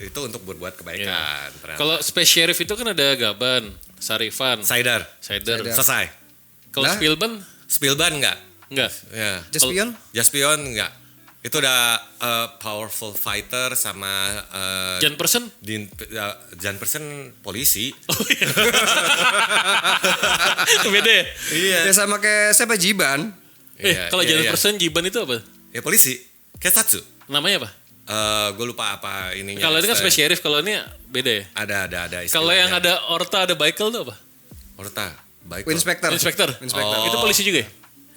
S3: itu untuk berbuat kebaikan. ternyata.
S1: Kalau Space Sheriff itu kan ada Gaban, Sarifan,
S3: Cider.
S1: Cider.
S3: Selesai.
S1: Kalau
S2: Lah?
S1: Spillban
S3: Spillban enggak?
S1: enggak.
S3: Ya.
S2: Jaspion?
S3: Jaspion enggak. Itu udah powerful fighter sama
S1: Jan Person?
S3: Jan Person polisi.
S1: Oh iya. Beda ya?
S3: Iya.
S2: Ya sama kayak siapa Jiban?
S1: Kalau Jan Person Jiban itu apa?
S3: Ya polisi. Kesatsu.
S1: Namanya apa?
S3: Gue lupa apa ininya.
S1: Kalau ini kan
S3: istilahnya.
S1: Space Sheriff, kalau ini beda ya?
S3: Ada
S1: Kalau yang
S3: istilahnya.
S1: ada Orta, ada Baikel itu apa?
S3: Orta. Baik.
S2: Inspektor.
S1: Inspektor.
S2: Inspektor.
S1: Itu polisi juga ya?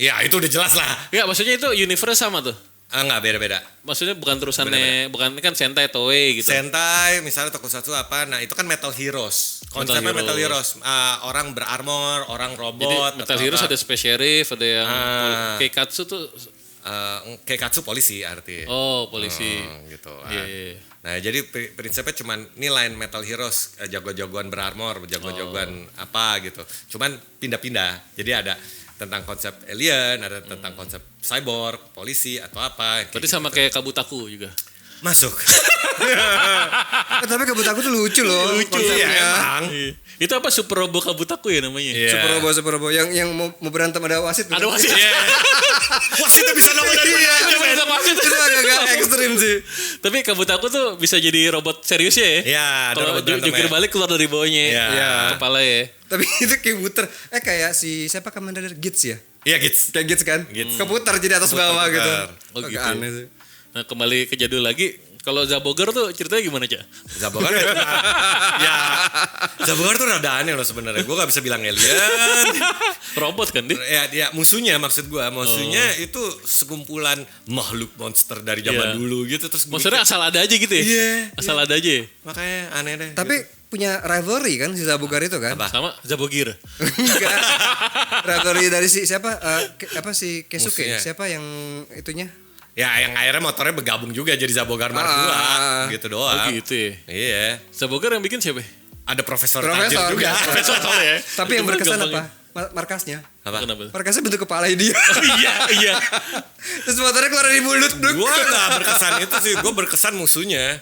S3: Ya itu udah jelas lah.
S1: Enggak, maksudnya itu universe sama tuh.
S3: Enggak beda-beda.
S1: Maksudnya bukan terusannya, bukan kan Sentai Toei gitu.
S3: Sentai misalnya tokusatsu apa, nah itu kan Metal Heroes. Konsepnya Metal Heroes. Orang berarmor, orang
S1: Jadi
S3: robot.
S1: Metal
S3: atau
S1: Heroes
S3: apa.
S1: ada Space Sheriff, ada yang
S3: Ah.
S1: Keikatsu tuh
S3: Keikatsu polisi arti.
S1: Oh, polisi.
S3: Gitu.
S1: Iya.
S3: Nah, jadi prinsipnya cuman ini line Metal Heroes, jago-jagoan berarmor, jago-jagoan apa gitu. Cuman pindah-pindah. Jadi ada tentang konsep alien, ada tentang konsep cyborg, polisi atau apa.
S1: Berarti sama kayak Kabutaku juga.
S3: Masuk.
S2: Tapi Kabutaku tuh lucu loh.
S3: Iya, emang.
S1: Itu apa Super Robo Kabutaku ya namanya?
S3: Iya.
S2: Super Robo yang mau berantem ada wasit.
S1: Ada wasit.
S3: Wasit itu bisa nongol dari mana aja, men.
S2: Itu agak ekstrim sih.
S1: Tapi Kabutaku tuh bisa jadi robot serius ya?
S3: Iya, ada
S1: Kalau
S3: robot berantem
S1: jungkir
S3: ya.
S1: balik keluar dari bawahnya.
S3: Iya.
S1: Kepala ya.
S2: Tapi itu kayak muter. Kayak si siapa Commander Gits ya?
S3: Iya, Gits.
S2: Kayak Gits kan?
S3: Gits.
S2: Keputar jadi atas bawah gitu.
S3: Putar.
S1: Oh,
S2: Agak
S1: gitu.
S2: aneh sih.
S1: Nah kembali ke jadul lagi. Kalau Zabogar tuh ceritanya gimana, Cak?
S3: Zabogar ya Zabogar tuh rada aneh loh sebenarnya. Gue gak bisa bilang alien.
S1: Robot kan dia?
S3: Ya musuhnya maksud gue. Musuhnya itu sekumpulan makhluk monster dari zaman
S1: Iya.
S3: dulu gitu. Terus
S1: Monsternya asal ada aja gitu ya?
S3: Iya,
S1: Asal ada aja ya?
S3: makanya aneh deh.
S2: Tapi punya rivalry kan si Zabogar itu kan?
S3: Apa?
S1: Sama Zabogir.
S2: Enggak. Rivalry dari si siapa? Apa si Kesuke?
S3: Musuhnya.
S2: Siapa yang itunya?
S3: Ya yang akhirnya motornya bergabung juga jadi Zabogar Mark II gitu
S1: Oh
S3: doang.
S1: gitu ya?
S3: Iya.
S1: Zabogar yang bikin siapa?
S3: Ada Profesor
S2: Profesor,
S3: Tajir juga.
S2: ya.
S1: Profesor soalnya ya?
S2: Tapi yang
S1: Itu
S2: berkesan
S1: gampangnya.
S2: apa? Markasnya.
S3: Apa?
S1: Kenapa?
S2: Markasnya bentuk kepala dia.
S1: Iya.
S2: Terus motornya keluar dari mulut.
S3: Gue gak berkesan itu sih. Gue berkesan musuhnya.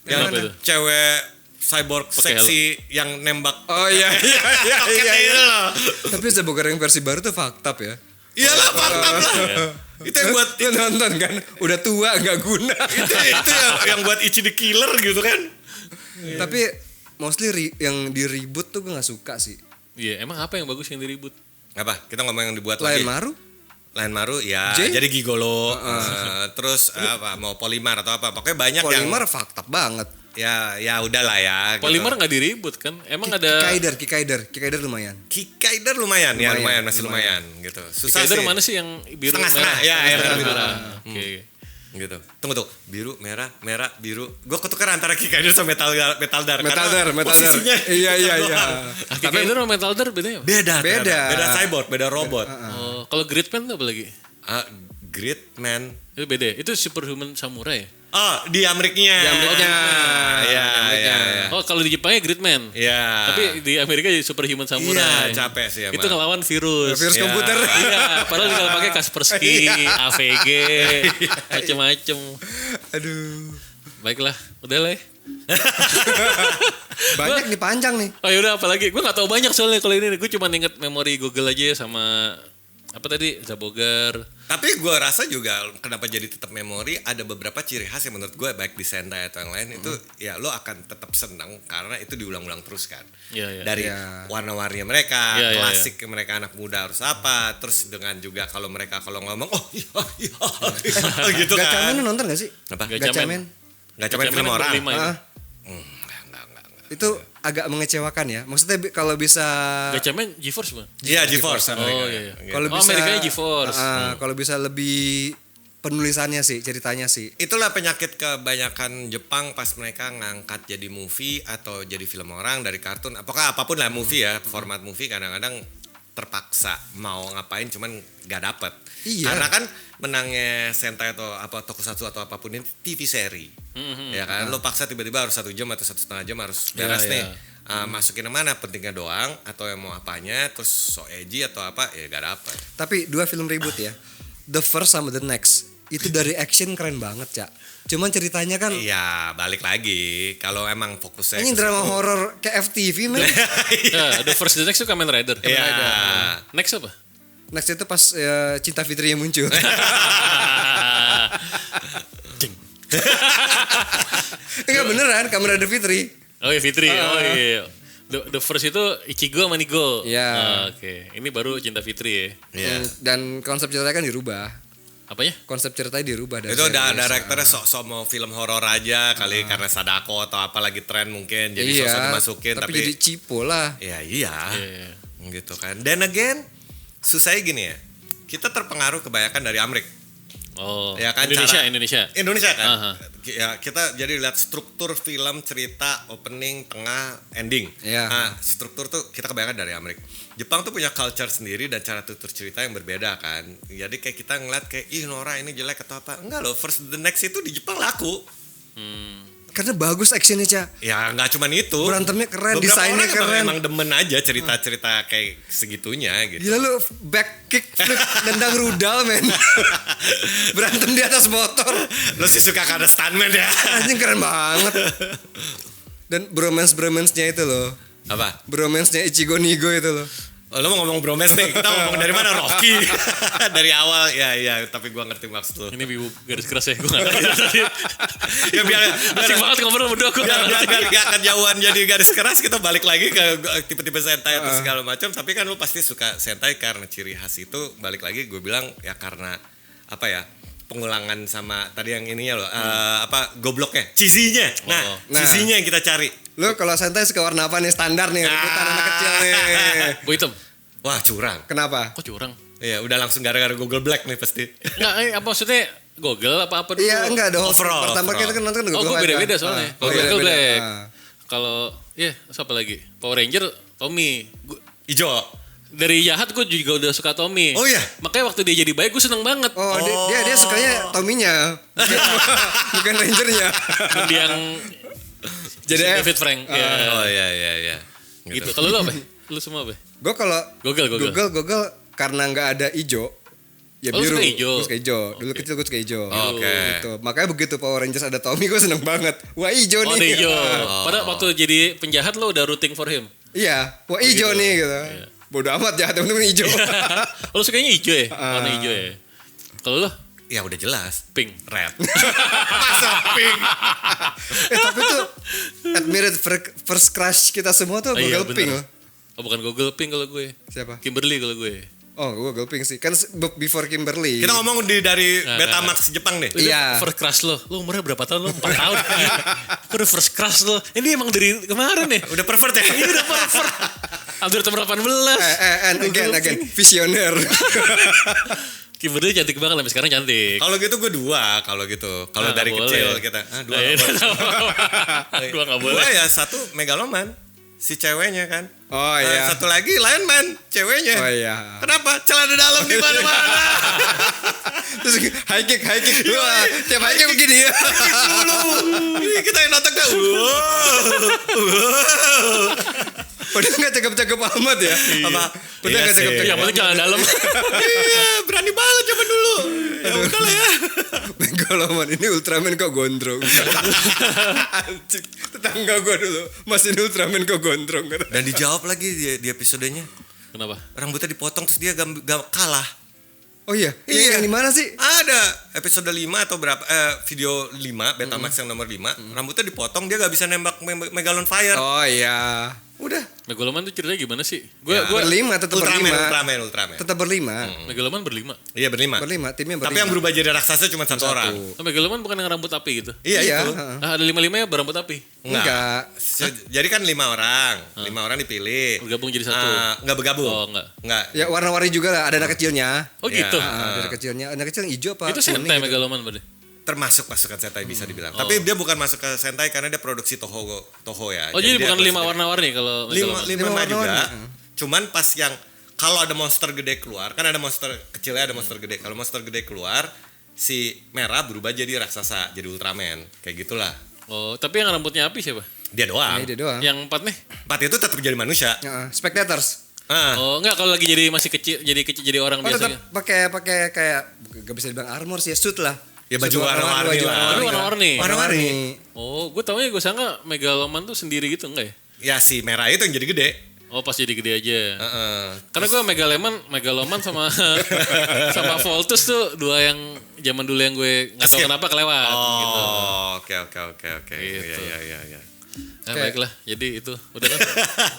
S1: Kenapa
S3: Yang
S1: itu?
S3: cewek cyborg
S1: Pakai
S3: seksi yang nembak.
S2: Oh iya.
S3: Iya.
S2: Tapi Zabogar yang versi baru tuh fucked up ya.
S3: Iyalah mantap lah. Itu yang buat
S2: Lu nonton kan? Udah tua gak guna.
S3: itu yang buat Ichi the Killer gitu kan.
S2: Tapi mostly yang di reboot tuh gue gak suka sih.
S1: Iya, emang apa yang bagus yang diribut?
S3: Apa? Kita ngomong yang dibuat
S2: Lion
S3: lagi.
S2: Maru?
S3: Lion Maru ya
S2: J?
S3: jadi gigolo. Terus apa mau Polimar atau apa. Pokoknya banyak
S2: Polymer fucked up banget.
S3: ya udahlah ya.
S1: Polymer nggak diribut kan? Emang ada
S2: Kikaider lumayan.
S3: Kikaider lumayan, ya
S2: Lumayan,
S3: masih lumayan gitu. Susah
S1: Kikaider
S3: sih.
S1: mana sih yang biru
S3: Setengah-setengah,
S1: merah?
S3: ya,
S1: Setengah
S3: biru.
S1: merah. Oke.
S3: Gitu. Tunggu. Biru, merah, biru. Gue ketukar antara Kikaider sama Metaldar.
S2: Metaldar.
S3: Posisinya
S2: Iya.
S3: doang.
S1: Kikaider sama Metaldar bedanya apa?
S3: Beda.
S2: Beda.
S3: cyborg, beda robot.
S1: Oh, kalau Gridman tuh apa lagi?
S3: Gridman.
S1: Itu beda ya? Itu Superhuman Samurai ya?
S3: Oh, di Ameriknya.
S2: Di Ameriknya.
S3: Iya.
S1: Oh, kalau di Jepangnya Gridman.
S3: Iya.
S1: Tapi di Amerika jadi Superhuman Samurai.
S3: Iya, capek sih emang.
S1: Itu ngelawan virus.
S2: Virus
S3: Iya.
S2: komputer.
S1: Iya, padahal tinggal pakai Kaspersky, AVG, macem-macem.
S2: Aduh.
S1: Baiklah, udah lah ya.
S2: Banyak nih panjang nih.
S1: Oh yaudah apalagi, gue gak tahu banyak soalnya kalau ini. Gue cuma inget memori Google aja sama apa tadi Zabogar.
S3: Tapi gue rasa juga kenapa jadi tetap memori ada beberapa ciri khas yang menurut gue baik di Sentai atau yang lain itu ya lo akan tetap senang karena itu diulang-ulang terus kan.
S1: Iya.
S3: Dari
S2: Iya.
S3: warna-warninya mereka,
S1: Iya, iya,
S3: klasik mereka anak muda harus apa, terus dengan juga kalau mereka kalau ngomong iya gitu kan.
S2: Gachamen lu nonton gak sih?
S3: Apa?
S2: Gachamen.
S3: Gachamen film orang.
S1: berlima itu.
S2: Ah,
S3: Enggak.
S2: itu agak mengecewakan ya. Maksudnya kalau bisa
S1: Gachamen GeForce bukan?
S3: Iya, GeForce.
S1: Oh iya.
S2: kalau
S1: Oh,
S2: bisa
S1: Amerikanya GeForce.
S2: kalau bisa lebih penulisannya sih, ceritanya sih.
S3: Itulah penyakit kebanyakan Jepang pas mereka ngangkat jadi movie atau jadi film orang dari kartun. Apakah apapun lah movie ya, format movie kadang-kadang terpaksa mau ngapain cuman gak dapet.
S2: Iya.
S3: Karena kan menangnya Sentai atau apa Tokusatsu atau apapun ini TV seri. Ya kan, lo paksa tiba-tiba harus 1 jam atau 1,5 jam harus beres
S1: Iya,
S3: nih. Masukin yang mana pentingnya doang atau yang mau apanya terus so edgy atau apa ya gak dapet.
S2: Tapi 2 film reboot ya. The First sama The Next. Itu dari action keren banget, Cak. Cuman ceritanya kan
S3: Iya, balik lagi kalau emang fokusnya
S2: ini
S3: ke
S2: drama
S3: situ.
S2: horor kayak FTV men.
S1: Ya, The First The Next itu Kamen Rider.
S3: Iya.
S1: Next apa?
S2: Next itu pas Cinta Fitri yang muncul.
S1: Jeng.
S2: Enggak beneran, Kamen Rider Fitri.
S1: Oh iya Fitri. Oh iya. The First itu Ichigo sama Nigo.
S2: Iya.
S1: Oke. Ini baru Cinta Fitri ya.
S3: Iya.
S2: Dan konsep ceritanya kan dirubah.
S1: Apanya?
S2: Konsep ceritanya dirubah dari
S3: Itu udah
S2: series.
S3: direkturnya sok-sok mau film horor aja kali karena Sadako atau apa lagi tren mungkin jadi sok-sok dimasukin
S2: tapi jadi cipo lah.
S3: ya iya
S1: Iya.
S3: gitu kan. Dan again susahnya gini ya, kita terpengaruh kebanyakan dari Amrik
S1: Oh.
S3: ya kan
S1: Indonesia.
S3: Indonesia kan
S1: Aha.
S3: ya kita jadi lihat struktur film, cerita, opening, tengah, ending.
S2: Iya.
S3: Nah, struktur tuh kita kebanyakan dari Amerika. Jepang tuh punya culture sendiri dan cara tutur cerita yang berbeda kan. Jadi kayak kita ngeliat kayak ih Nora ini jelek atau apa. Enggak loh, First the Next itu di Jepang laku.
S2: Karena bagus actionnya, Ca.
S3: Ya nggak cuman itu.
S2: Berantemnya keren,
S3: Beberapa
S2: desainnya
S3: orang
S2: keren.
S3: emang demen aja cerita-cerita kayak segitunya gitu.
S2: Gila lu back kick flip nendang rudal men. Berantem di atas motor.
S3: Lo sih suka karena stuntman ya.
S2: Anjing keren banget. Dan bromance-nya itu loh.
S3: Apa?
S2: Bromance-nya Ichigo Nigo itu loh.
S3: Oh, lo mau ngomong bromance nih, kita ngomong dari mana Rocky. Dari awal, ya, tapi gua ngerti maksud lo.
S1: Ini bibu garis keras ya, gue gak ngerti.
S3: Ya biar
S1: Asik banget ngobrol berdua, gue gak ngerti.
S3: biar gak kejauhan jadi garis keras, kita balik lagi ke tipe-tipe sentai atau segala macam. Tapi kan lo pasti suka sentai karena ciri khas itu, balik lagi gue bilang ya karena apa ya, pengulangan sama tadi yang ininya loh, apa gobloknya, cheesy-nya. Nah, cheesy-nya yang kita cari.
S2: Lu kalau santai suka warna apa nih standar nih rebutan anak kecil nih.
S1: Gue hitam.
S3: Wah curang.
S2: Kenapa?
S1: Kok curang?
S3: Iya udah langsung gara-gara Google Black nih pasti.
S1: Enggak, apa maksudnya Google apa dulu?
S2: Iya enggak dong.
S3: Overall,
S2: Pertama kita kan nonton
S1: Oh, gue beda-beda soalnya. Kalau
S2: beda-beda.
S1: Google Black. Kalau siapa lagi? Power Ranger Tommy.
S3: Ijo.
S1: Dari jahat gue juga udah suka Tommy.
S3: Oh iya?
S1: Makanya waktu dia jadi baik gue seneng banget.
S2: Oh, dia sukanya Tommy-nya. Bukan Ranger-nya.
S1: Dia yang
S2: Jadi
S1: David Frank. Ya.
S3: Oh iya.
S1: Gitu. Kalau lu apa? Lu semua apa?
S2: Gue kalau Google karena nggak ada ijo, ya
S1: Oh, lu
S2: biru.
S1: suka ijo?
S2: Gue suka ijo. Dulu kecil gue suka ijo.
S3: Oke.
S2: Gitu. Makanya begitu Power Rangers ada Tommy gue seneng banget. Wah ijo
S1: Oh,
S2: nih.
S1: ada hijau. Padahal waktu jadi penjahat lo udah rooting for him.
S2: Iya. Wah ijo nih gitu. Bodoh amat jahat temen-temen ijo.
S1: Lo sukanya hijau ya? Warna hijau ya? Kalau lo?
S3: Ya udah jelas.
S1: Pink.
S3: Red. Masa pink?
S2: Tapi tuh admired first crush kita semua tuh
S1: Iya,
S2: Google Pink
S1: bener.
S2: loh.
S1: Oh bukan Google Pink kalau gue.
S2: Siapa?
S1: Kimberly kalau gue.
S2: Oh Google Pink sih. Kan before Kimberly.
S3: Kita ngomong dari Betamax Jepang nih.
S2: Iya.
S1: First crush lo umurnya berapa tahun lo? 4 tahun. Kok udah first crush lo? Ini emang dari kemarin ya?
S3: Udah pervert ya?
S1: Ini udah pervert. Hampir tahun 18.
S2: again. Visioner.
S1: Kimberly cantik banget sampai sekarang cantik.
S3: Kalau gitu gue dua, kalau gitu. Kalau
S1: Nah,
S3: dari
S1: nggak
S3: kecil
S1: boleh.
S3: kita. Dua.
S1: Dua gak boleh.
S3: Dua ya, satu megaloman. Si ceweknya kan.
S2: Oh iya.
S3: Satu lagi Lion Man, ceweknya.
S2: Oh iya.
S3: Kenapa? Celana dalam di mana-mana.
S2: Terus high kick. Wah, tiap high kick begini ya.
S3: Ini kita yang nonton kan.
S2: Padahal gak cakep-cakep amat ya.
S3: Apa?
S2: Padahal
S3: Iya
S2: gak
S3: sih.
S2: cakep-cakep
S1: Yang penting jangan dalam.
S3: Iya, berani banget zaman dulu. Ya udah lah ya.
S2: Megaloman ini Ultraman kok gondrong. Anjing, tetangga gue dulu masih Ultraman kok gondrong.
S3: Dan dijawab lagi di episodenya.
S1: Kenapa?
S3: Rambutnya dipotong terus dia gak kalah.
S2: Oh iya?
S3: Iya.
S2: Yang di mana sih?
S3: Ada episode 5 atau berapa video 5 Betamax yang nomor 5 rambutnya dipotong dia gak bisa nembak Megalon Fire.
S2: Oh iya.
S3: Udah.
S1: Megaloman tuh ceritanya gimana sih? Gue
S2: Berlima, tetap berlima.
S3: Ultraman.
S2: Tetap berlima.
S1: Megaloman berlima.
S3: Iya berlima.
S2: Timnya berlima.
S3: Tapi yang berubah jadi raksasa cuma satu orang.
S1: Oh, Megaloman bukan yang rambut api gitu?
S3: Iya itu.
S1: Ada 5-5 ya berambut api.
S2: Enggak.
S3: Jadi kan 5 orang. 5 orang dipilih.
S1: Bergabung jadi satu.
S3: Enggak bergabung.
S1: Oh, enggak.
S2: Ya warna-warni juga lah. Ada anak kecilnya.
S1: Oh
S3: Iya.
S1: gitu.
S2: Ada anak kecilnya. Anak kecil yang hijau apa?
S1: Itu
S2: kuning
S1: Sentai
S2: gitu.
S1: Megaloman berarti.
S3: Termasuk masukan Sentai bisa dibilang. Tapi dia bukan masuk ke Sentai karena dia produksi Toho ya.
S1: Oh jadi
S3: dia
S1: bukan 5
S3: produksi-
S1: warna-warni kalau Megaloman.
S3: lima juga.
S2: warna-warni.
S3: Cuman pas yang kalau ada monster gede keluar, kan ada monster kecilnya ada monster gede. Kalau monster gede keluar, si merah berubah jadi raksasa, jadi Ultraman. Kayak gitulah.
S1: Oh, tapi yang rambutnya api siapa?
S3: Dia doang.
S2: Ini dia doang.
S1: Yang 4 nih?
S3: 4 itu tetap jadi manusia.
S2: Spectators.
S1: Oh, enggak kalau lagi jadi masih kecil jadi orang
S2: Oh
S1: biasa.
S2: tetap pakai kayak gak bisa dibilang armor sih ya, suit lah.
S3: Ya, baju
S2: Suit
S3: warna-warni lah.
S1: Tapi warna-warni.
S3: Warna-warni.
S1: Oh, gue taunya gue sangka Megaloman tuh sendiri gitu enggak ya?
S3: Ya si merah itu yang jadi gede.
S1: Oh, pas jadi gede aja.
S3: Heeh.
S1: Karena gue Megaloman sama sama Voltus tuh dua yang zaman dulu yang gue nggak tahu
S3: Skip.
S1: kenapa kelewat gitu.
S3: Oh, oke.
S1: Gitu.
S3: Iya.
S1: Baiklah. Jadi itu udah kan?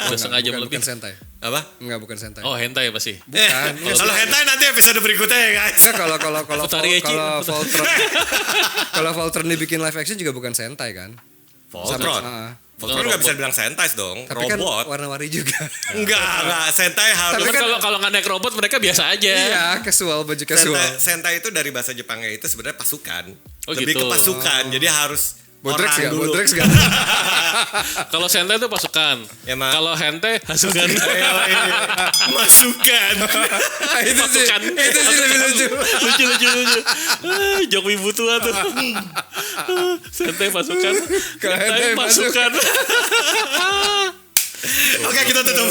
S1: Udah setengah jam lebih.
S2: Bukan Sentai.
S3: Apa?
S2: Enggak, bukan Sentai.
S1: Oh, hentai pasti.
S2: Bukan.
S3: Kalau hentai nanti episode berikutnya ya guys.
S2: Enggak kalau
S1: Futari Eci.
S2: Voltron kalau Voltron dibikin live action juga bukan Sentai kan?
S3: Voltron. Voltron nggak bisa bilang Sentai dong,
S2: Tapi kan
S3: robot.
S2: warna-warni juga.
S3: Enggak, Sentai harus.
S1: Tapi kalau nggak naik robot mereka biasa aja.
S2: Iya, casual, baju casual.
S3: Sentai itu dari bahasa Jepangnya itu sebenarnya pasukan.
S1: Oh,
S3: Lebih
S1: gitu.
S3: ke pasukan, jadi harus
S2: Bodrex
S3: orang
S2: ya,
S3: dulu.
S2: Bodrex gak?
S1: Kalau Sentai itu pasukan.
S3: Ya, Mak.
S1: Kalau Hente hasukan.
S3: Masukan.
S2: Itu sih lebih lucu.
S1: lucu. Jok wibu tua tuh. Sentai pasukan.
S2: Kalau
S1: Hentai
S2: Hentai
S1: pasukan.
S3: Oke, kita tutup.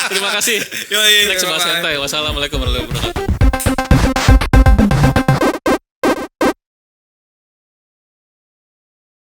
S1: Terima kasih.
S3: Yoi.
S1: Next bahas
S2: Bye-bye.
S1: Sentai. Wassalamualaikum warahmatullahi wabarakatuh.